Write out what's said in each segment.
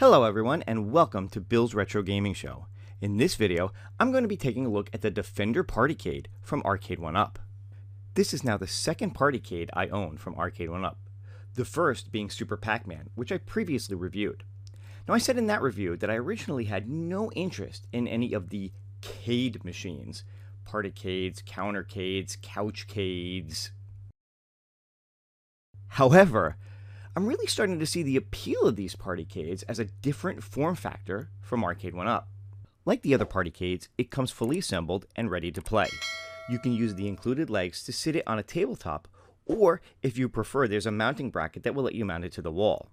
Hello everyone and welcome to Bill's Retro Gaming Show. In this video, I'm going to be taking a look at the Defender Partycade from Arcade1Up. This is now the second Partycade I own from Arcade1Up, the first being Super Pac-Man, which I previously reviewed. Now I said in that review that I originally had no interest in any of the Cade machines, Partycades, Countercades, Couchcades. However, I'm really starting to see the appeal of these Partycades as a different form factor from Arcade1Up. Like the other Partycades, it comes fully assembled and ready to play. You can use the included legs to sit it on a tabletop, or if you prefer, there's a mounting bracket that will let you mount it to the wall.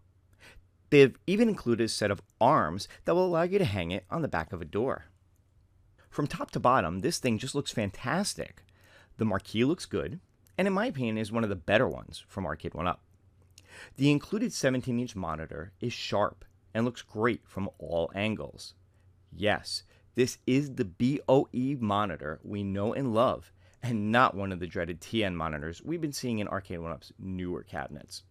They've even included a set of arms that will allow you to hang it on the back of a door. From top to bottom, this thing just looks fantastic. The marquee looks good, and in my opinion is one of the better ones from Arcade1Up. The included 17-inch monitor is sharp and looks great from all angles. Yes, this is the BOE monitor we know and love, and not one of the dreaded TN monitors we've been seeing in Arcade1Up's newer cabinets.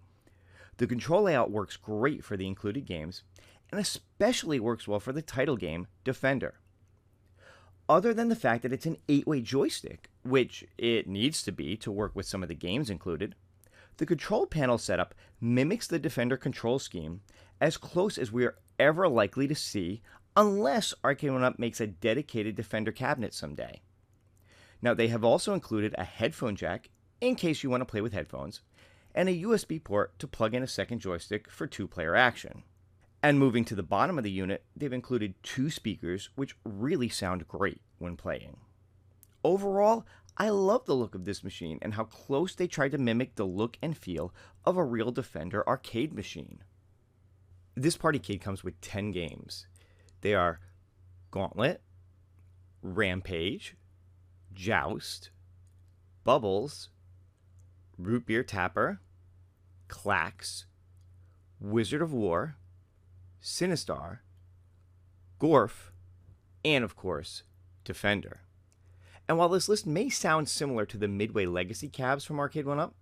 The control layout works great for the included games, and especially works well for the title game, Defender. Other than the fact that it's an 8-way joystick, which it needs to be to work with some of the games included, the control panel setup mimics the Defender control scheme as close as we are ever likely to see, unless Arcade1Up makes a dedicated Defender cabinet someday. Now they have also included a headphone jack in case you want to play with headphones, and a USB port to plug in a second joystick for 2-player action. And moving to the bottom of the unit, they've included 2 speakers which really sound great when playing. Overall, I love the look of this machine and how close they tried to mimic the look and feel of a real Defender arcade machine. This Partycade comes with 10 games. They are Gauntlet, Rampage, Joust, Bubbles, Root Beer Tapper, Klax, Wizard of War, Sinistar, Gorf, and of course, Defender. And while this list may sound similar to the Midway Legacy cabs from Arcade1Up,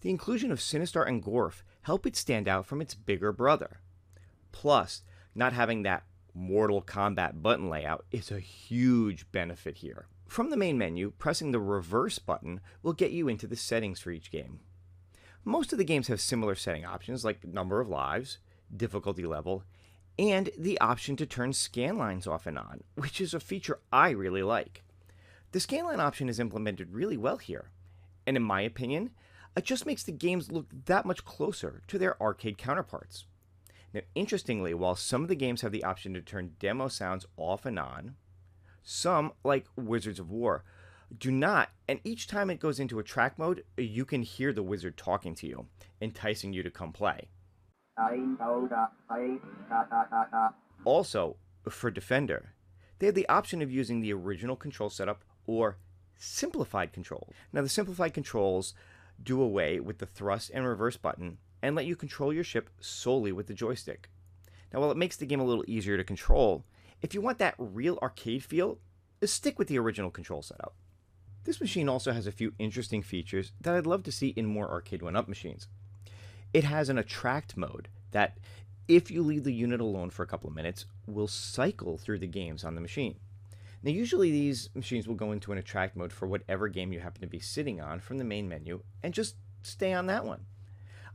the inclusion of Sinistar and Gorf help it stand out from its bigger brother. Plus, not having that Mortal Kombat button layout is a huge benefit here. From the main menu, pressing the reverse button will get you into the settings for each game. Most of the games have similar setting options like number of lives, difficulty level, and the option to turn scan lines off and on, which is a feature I really like. The scanline option is implemented really well here, and in my opinion, it just makes the games look that much closer to their arcade counterparts. Now, interestingly, while some of the games have the option to turn demo sounds off and on, some, like Wizards of War, do not, and each time it goes into a track mode, you can hear the wizard talking to you, enticing you to come play. Also, for Defender, they have the option of using the original control setup or simplified controls. Now the simplified controls do away with the thrust and reverse button and let you control your ship solely with the joystick. Now while it makes the game a little easier to control, if you want that real arcade feel, stick with the original control setup. This machine also has a few interesting features that I'd love to see in more Arcade1Up machines. It has an attract mode that, if you leave the unit alone for a couple of minutes, will cycle through the games on the machine. Now usually these machines will go into an attract mode for whatever game you happen to be sitting on from the main menu and just stay on that one.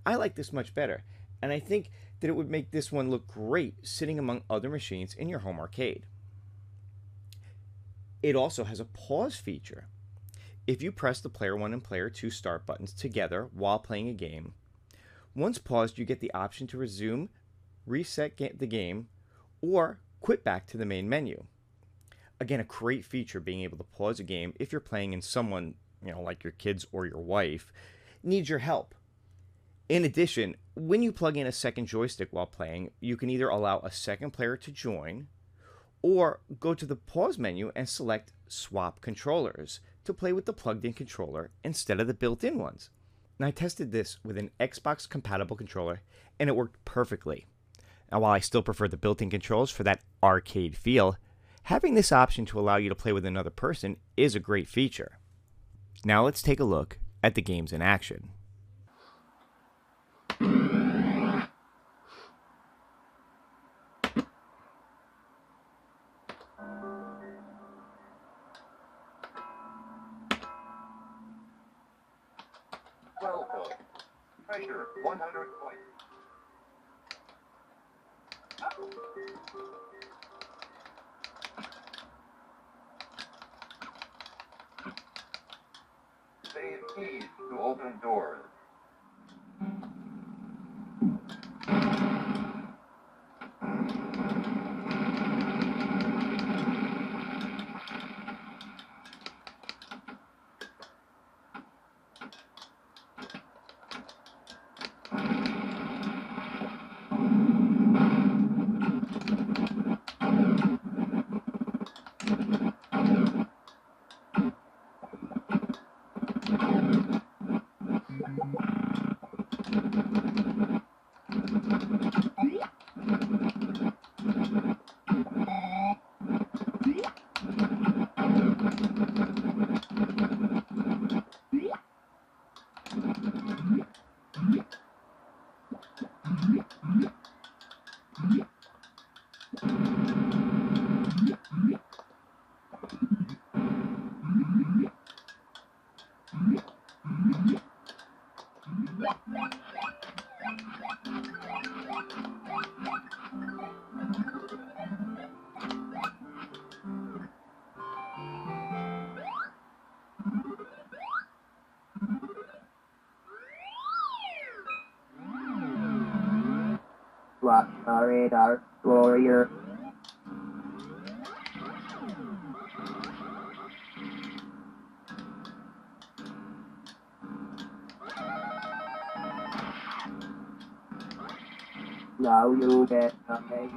I like this much better, and I think that it would make this one look great sitting among other machines in your home arcade. It also has a pause feature. If you press the Player 1 and Player 2 start buttons together while playing a game, once paused you get the option to resume, reset the game, or quit back to the main menu. Again, a great feature being able to pause a game if you're playing and someone, like your kids or your wife, needs your help. In addition, when you plug in a second joystick while playing, you can either allow a second player to join, or go to the pause menu and select Swap Controllers to play with the plugged-in controller instead of the built-in ones. Now, I tested this with an Xbox compatible controller and it worked perfectly. Now, while I still prefer the built-in controls for that arcade feel, having this option to allow you to play with another person is a great feature. Now let's take a look at the games in action. treasure 100 points. Save keys to open doors. Watch our radar, warrior. Now you get nothing.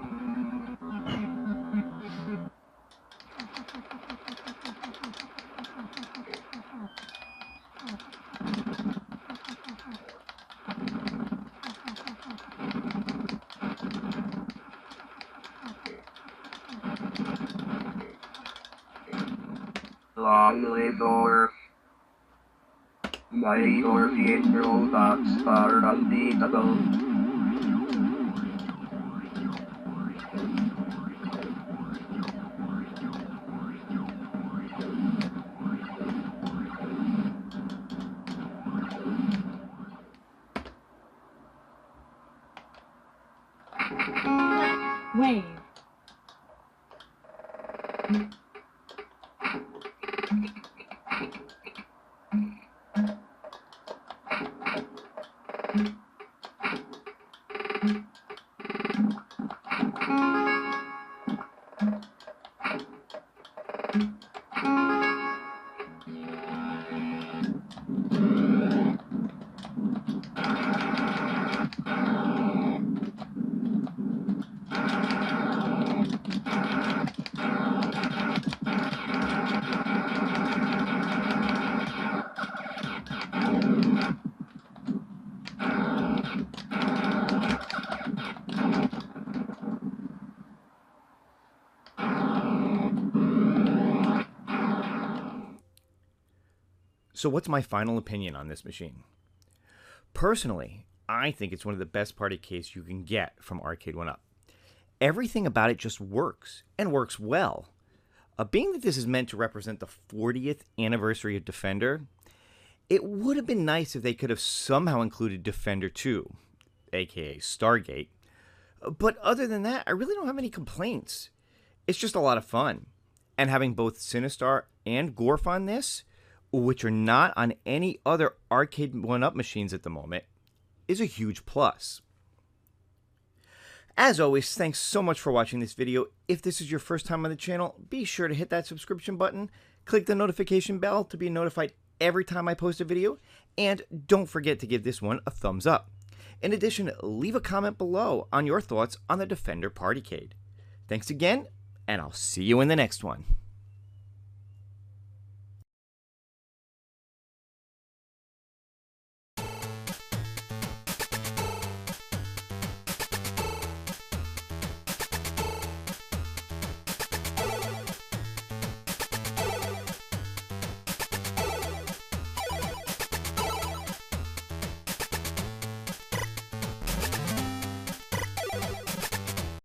Long live Gorf. My Gorfian robots are unbeatable. Wave. So what's my final opinion on this machine? Personally, I think it's one of the best Partycades you can get from Arcade1Up. Everything about it just works, and works well. Being that this is meant to represent the 40th anniversary of Defender, it would have been nice if they could have somehow included Defender 2, aka Stargate. But other than that, I really don't have any complaints. It's just a lot of fun. And having both Sinistar and Gorf on this, which are not on any other Arcade1Up machines at the moment, is a huge plus. As always, thanks so much for watching this video. If this is your first time on the channel, be sure to hit that subscription button, click the notification bell to be notified every time I post a video, and don't forget to give this one a thumbs up. In addition, leave a comment below on your thoughts on the Defender Partycade. Thanks again, and I'll see you in the next one.